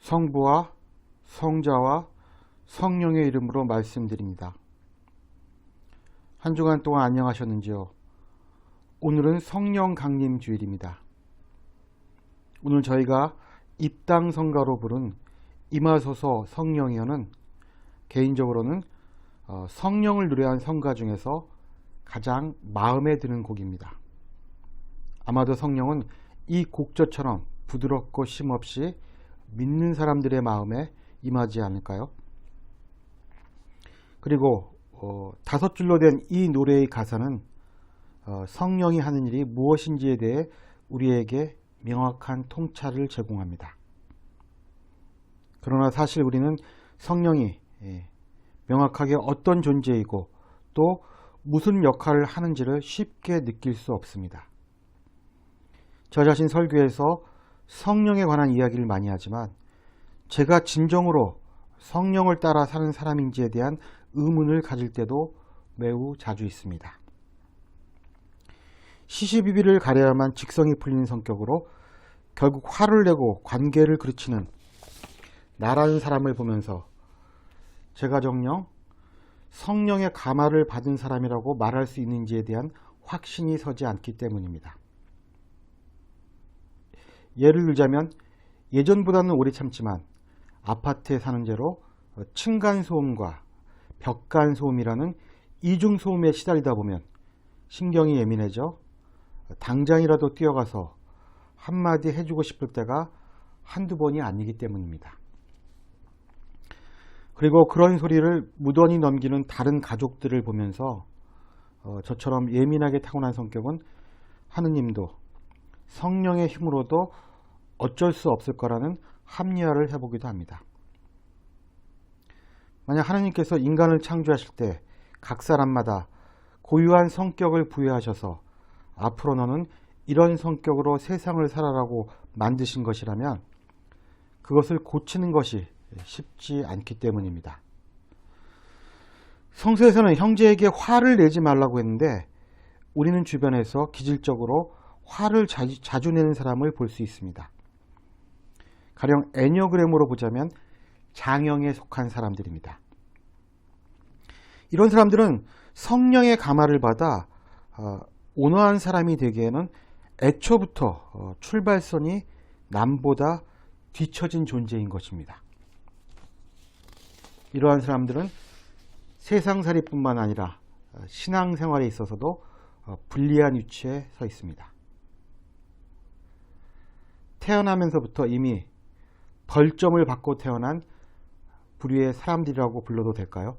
성부와 성자와 성령의 이름으로 말씀드립니다. 한 주간 동안 안녕하셨는지요? 오늘은 성령 강림 주일입니다. 오늘 저희가 입당 성가로 부른 임하소서 성령이여는 개인적으로는 성령을 노래한 성가 중에서 가장 마음에 드는 곡입니다. 아마도 성령은 이 곡조처럼 부드럽고 쉼없이 믿는 사람들의 마음에 임하지 않을까요? 그리고 5줄로 된 이 노래의 가사는 성령이 하는 일이 무엇인지에 대해 우리에게 명확한 통찰을 제공합니다. 그러나 사실 우리는 성령이 명확하게 어떤 존재이고 또 무슨 역할을 하는지를 쉽게 느낄 수 없습니다. 저 자신 설교에서 성령에 관한 이야기를 많이 하지만 제가 진정으로 성령을 따라 사는 사람인지에 대한 의문을 가질 때도 매우 자주 있습니다. 시시비비를 가려야만 직성이 풀리는 성격으로 결국 화를 내고 관계를 그르치는 나라는 사람을 보면서 제가 정녕 성령의 감화를 받은 사람이라고 말할 수 있는지에 대한 확신이 서지 않기 때문입니다. 예를 들자면 예전보다는 오래 참지만 아파트에 사는 죄로 층간소음과 벽간소음이라는 이중소음에 시달리다 보면 신경이 예민해져 당장이라도 뛰어가서 한마디 해주고 싶을 때가 한두 번이 아니기 때문입니다. 그리고 그런 소리를 무던히 넘기는 다른 가족들을 보면서 저처럼 예민하게 타고난 성격은 하느님도 성령의 힘으로도 어쩔 수 없을 거라는 합리화를 해보기도 합니다. 만약 하느님께서 인간을 창조하실 때 각 사람마다 고유한 성격을 부여하셔서 앞으로 너는 이런 성격으로 세상을 살아라고 만드신 것이라면 그것을 고치는 것이 쉽지 않기 때문입니다. 성서에서는 형제에게 화를 내지 말라고 했는데 우리는 주변에서 기질적으로 화를 자주 내는 사람을 볼 수 있습니다. 가령 애니어그램으로 보자면 장형에 속한 사람들입니다. 이런 사람들은 성령의 감화를 받아 온화한 사람이 되기에는 애초부터 출발선이 남보다 뒤처진 존재인 것입니다. 이러한 사람들은 세상살이뿐만 아니라 신앙생활에 있어서도 불리한 위치에 서 있습니다. 태어나면서부터 이미 벌점을 받고 태어난 부류의 사람들이라고 불러도 될까요?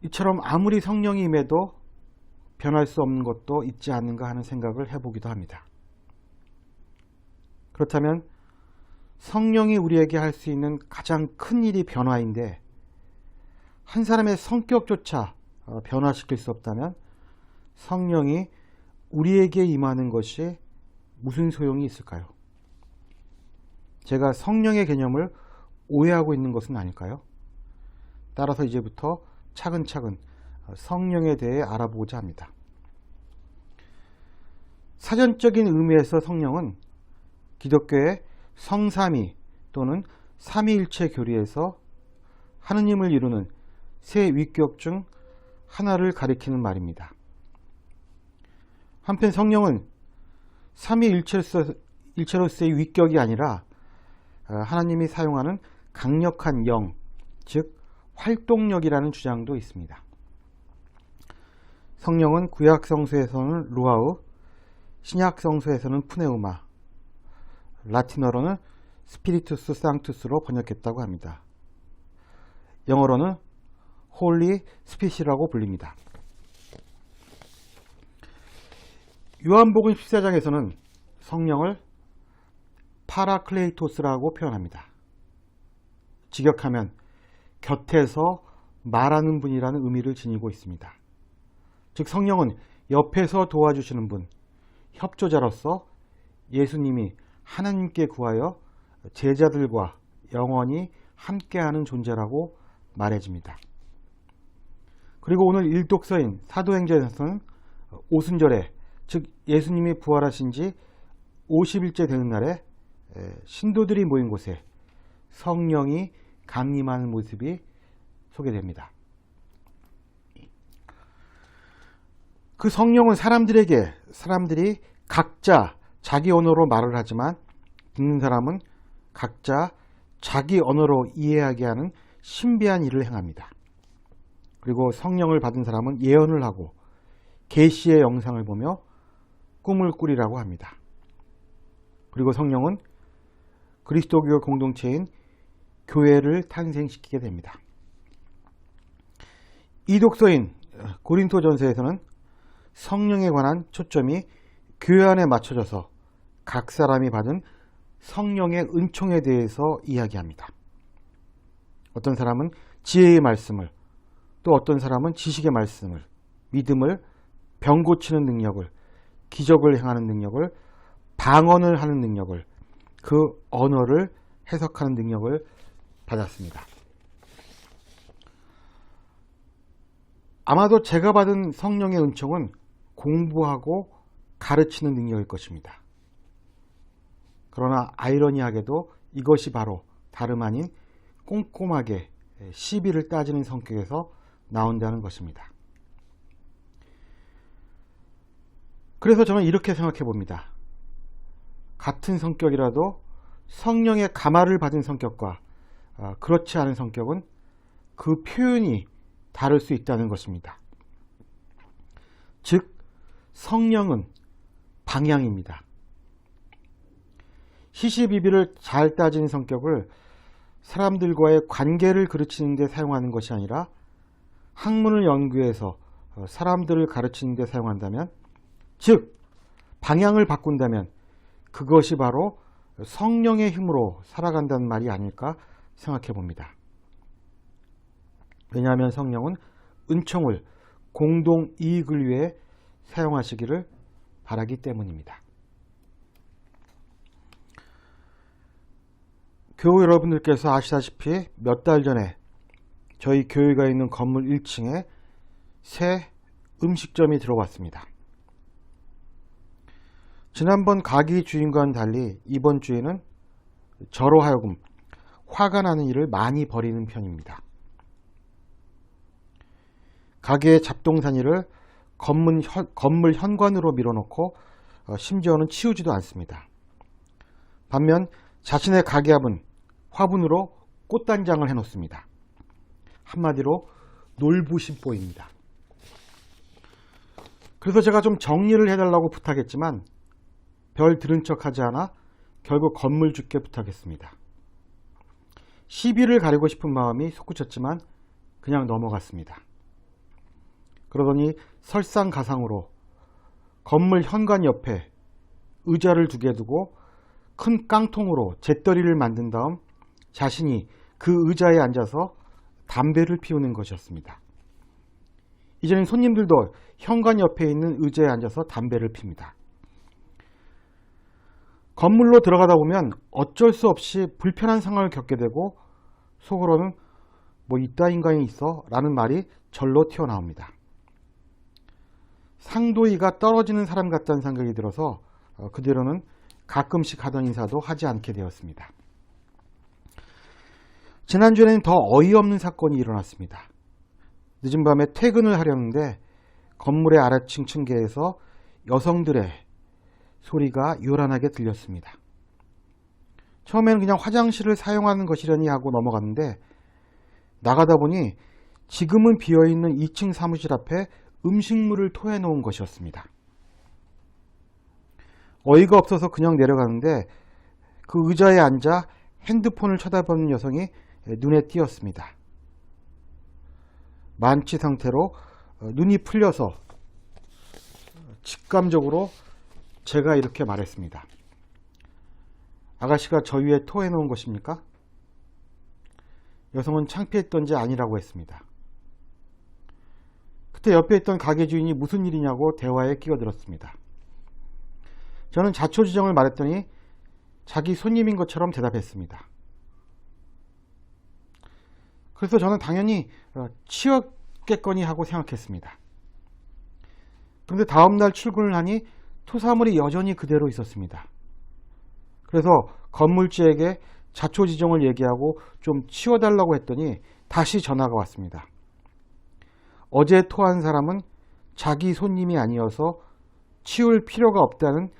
이처럼 아무리 성령이 임해도 변할 수 없는 것도 있지 않는가 하는 생각을 해보기도 합니다. 그렇다면 성령이 우리에게 할 수 있는 가장 큰 일이 변화인데 한 사람의 성격조차 변화시킬 수 없다면 성령이 우리에게 임하는 것이 무슨 소용이 있을까요? 제가 성령의 개념을 오해하고 있는 것은 아닐까요? 따라서 이제부터 차근차근 성령에 대해 알아보고자 합니다. 사전적인 의미에서 성령은 기독교의 성삼위 또는 삼위일체 교리에서 하느님을 이루는 세 위격 중 하나를 가리키는 말입니다. 한편 성령은 삼위일체로서의 위격이 아니라 하나님이 사용하는 강력한 영, 즉 활동력이라는 주장도 있습니다. 성령은 구약 성서에서는 루아우, 신약 성서에서는 푸네우마, 라틴어로는 스피리투스 상투스로 번역했다고 합니다. 영어로는 홀리 스피시라고 불립니다. 요한복음 14장에서는 성령을 파라클레이토스라고 표현합니다. 직역하면 곁에서 말하는 분이라는 의미를 지니고 있습니다. 즉 성령은 옆에서 도와주시는 분, 협조자로서 예수님이 하나님께 구하여 제자들과 영원히 함께하는 존재라고 말해집니다. 그리고 오늘 일독서인 사도행전에서는 오순절에 즉 예수님이 부활하신 지 50일째 되는 날에 신도들이 모인 곳에 성령이 강림하는 모습이 소개됩니다. 그 성령은 사람들이 각자 자기 언어로 말을 하지만 듣는 사람은 각자 자기 언어로 이해하게 하는 신비한 일을 행합니다. 그리고 성령을 받은 사람은 예언을 하고 계시의 영상을 보며 꿈을 꾸리라고 합니다. 그리고 성령은 그리스도교 공동체인 교회를 탄생시키게 됩니다. 이 독서인 고린토전서에서는 성령에 관한 초점이 교회 안에 맞춰져서 각 사람이 받은 성령의 은총에 대해서 이야기합니다. 어떤 사람은 지혜의 말씀을, 또 어떤 사람은 지식의 말씀을, 믿음을, 병 고치는 능력을, 기적을 행하는 능력을, 방언을 하는 능력을, 그 언어를 해석하는 능력을 받았습니다. 아마도 제가 받은 성령의 은총은 공부하고 가르치는 능력일 것입니다. 그러나 아이러니하게도 이것이 바로 다름 아닌 꼼꼼하게 시비를 따지는 성격에서 나온다는 것입니다. 그래서 저는 이렇게 생각해 봅니다. 같은 성격이라도 성령의 감화를 받은 성격과 그렇지 않은 성격은 그 표현이 다를 수 있다는 것입니다. 즉, 성령은 방향입니다. 시시비비를 잘 따진 성격을 사람들과의 관계를 그르치는 데 사용하는 것이 아니라 학문을 연구해서 사람들을 가르치는 데 사용한다면, 즉 방향을 바꾼다면 그것이 바로 성령의 힘으로 살아간다는 말이 아닐까 생각해 봅니다. 왜냐하면 성령은 은총을 공동 이익을 위해 사용하시기를 바라기 때문입니다. 교우 여러분들께서 아시다시피 몇 달 전에 저희 교회가 있는 건물 1층에 새 음식점이 들어왔습니다. 지난번 가게 주인과는 달리 이번 주에는 저로 하여금 화가 나는 일을 많이 벌이는 편입니다. 가게의 잡동사니를 건물 현관으로 밀어놓고 심지어는 치우지도 않습니다. 반면 자신의 가게 앞은 화분으로 꽃단장을 해놓습니다. 한마디로 놀부심보입니다. 그래서 제가 좀 정리를 해달라고 부탁했지만 별 들은 척하지 않아 결국 건물주께 부탁했습니다. 시비를 가리고 싶은 마음이 솟구쳤지만 그냥 넘어갔습니다. 그러더니 설상가상으로 건물 현관 옆에 의자를 2개 두고 큰 깡통으로 잿더리를 만든 다음 자신이 그 의자에 앉아서 담배를 피우는 것이었습니다. 이제는 손님들도 현관 옆에 있는 의자에 앉아서 담배를 핍니다. 건물로 들어가다 보면 어쩔 수 없이 불편한 상황을 겪게 되고 속으로는 뭐 이따 인간이 있어? 라는 말이 절로 튀어나옵니다. 상도이가 떨어지는 사람 같다는 생각이 들어서 그 뒤로는 가끔씩 하던 인사도 하지 않게 되었습니다. 지난주에는 더 어이없는 사건이 일어났습니다. 늦은 밤에 퇴근을 하려는데 건물의 아래층 층계에서 여성들의 소리가 요란하게 들렸습니다. 처음에는 그냥 화장실을 사용하는 것이려니 하고 넘어갔는데 나가다 보니 지금은 비어있는 2층 사무실 앞에 음식물을 토해놓은 것이었습니다. 어이가 없어서 그냥 내려가는데 그 의자에 앉아 핸드폰을 쳐다보는 여성이 눈에 띄었습니다. 만취 상태로 눈이 풀려서 직감적으로 제가 이렇게 말했습니다. 아가씨가 저 위에 토해놓은 것입니까? 여성은 창피했던지 아니라고 했습니다. 그때 옆에 있던 가게 주인이 무슨 일이냐고 대화에 끼어들었습니다. 저는 자초지정을 말했더니 자기 손님인 것처럼 대답했습니다. 그래서 저는 당연히 치웠겠거니 하고 생각했습니다. 그런데 다음날 출근을 하니 토사물이 여전히 그대로 있었습니다. 그래서 건물주에게 자초지종을 얘기하고 좀 치워달라고 했더니 다시 전화가 왔습니다. 어제 토한 사람은 자기 손님이 아니어서 치울 필요가 없다는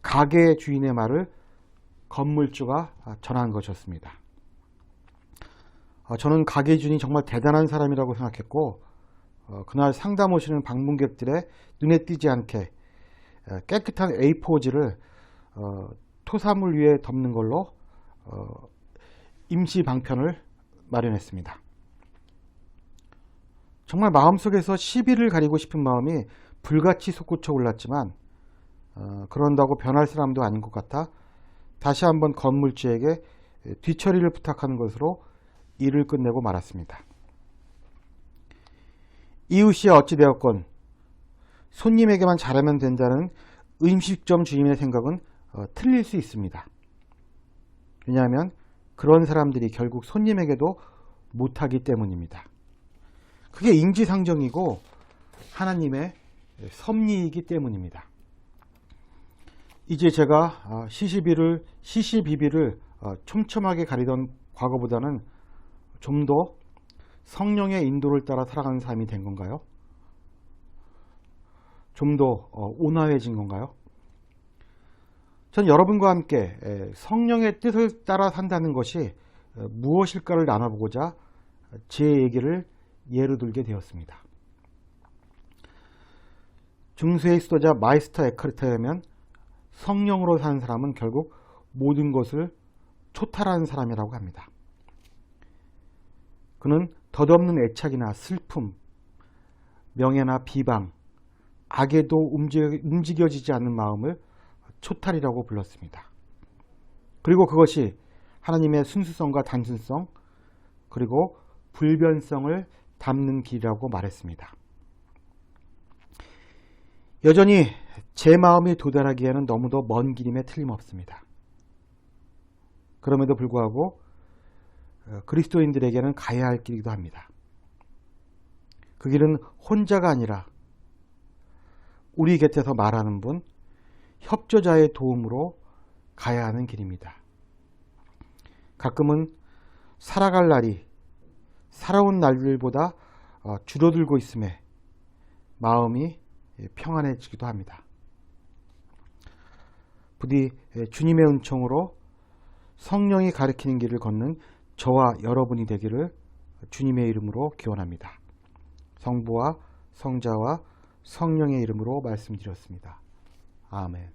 가게 주인의 말을 건물주가 전한 것이었습니다. 저는 가게 주인이 정말 대단한 사람이라고 생각했고, 그날 상담 오시는 방문객들의 눈에 띄지 않게 깨끗한 A4지를 토사물 위에 덮는 걸로 임시 방편을 마련했습니다. 정말 마음속에서 시비를 가리고 싶은 마음이 불같이 솟구쳐 올랐지만 그런다고 변할 사람도 아닌 것 같아 다시 한번 건물주에게 뒤처리를 부탁하는 것으로 일을 끝내고 말았습니다. 이웃이 어찌되었건 손님에게만 잘하면 된다는 음식점 주인의 생각은 틀릴 수 있습니다. 왜냐하면 그런 사람들이 결국 손님에게도 못하기 때문입니다. 그게 인지상정이고 하나님의 섭리이기 때문입니다. 이제 제가 시시비비를 촘촘하게 가리던 과거보다는 좀 더 성령의 인도를 따라 살아가는 삶이 된 건가요? 좀 더 온화해진 건가요? 전 여러분과 함께 성령의 뜻을 따라 산다는 것이 무엇일까를 나눠보고자 제 얘기를 예로 들게 되었습니다. 중세의 수도자 마이스터 에카르트에 의하면 성령으로 사는 사람은 결국 모든 것을 초탈하는 사람이라고 합니다. 그는 덧없는 애착이나 슬픔, 명예나 비방, 악에도 움직여지지 않는 마음을 초탈이라고 불렀습니다. 그리고 그것이 하나님의 순수성과 단순성, 그리고 불변성을 담는 길이라고 말했습니다. 여전히 제 마음이 도달하기에는 너무도 먼 길임에 틀림없습니다. 그럼에도 불구하고 그리스도인들에게는 가야 할 길이기도 합니다. 그 길은 혼자가 아니라 우리 곁에서 말하는 분, 협조자의 도움으로 가야 하는 길입니다. 가끔은 살아갈 날이 살아온 날들보다 줄어들고 있음에 마음이 평안해지기도 합니다. 부디 주님의 은총으로 성령이 가리키는 길을 걷는 저와 여러분이 되기를 주님의 이름으로 기원합니다. 성부와 성자와 성령의 이름으로 말씀드렸습니다. 아멘.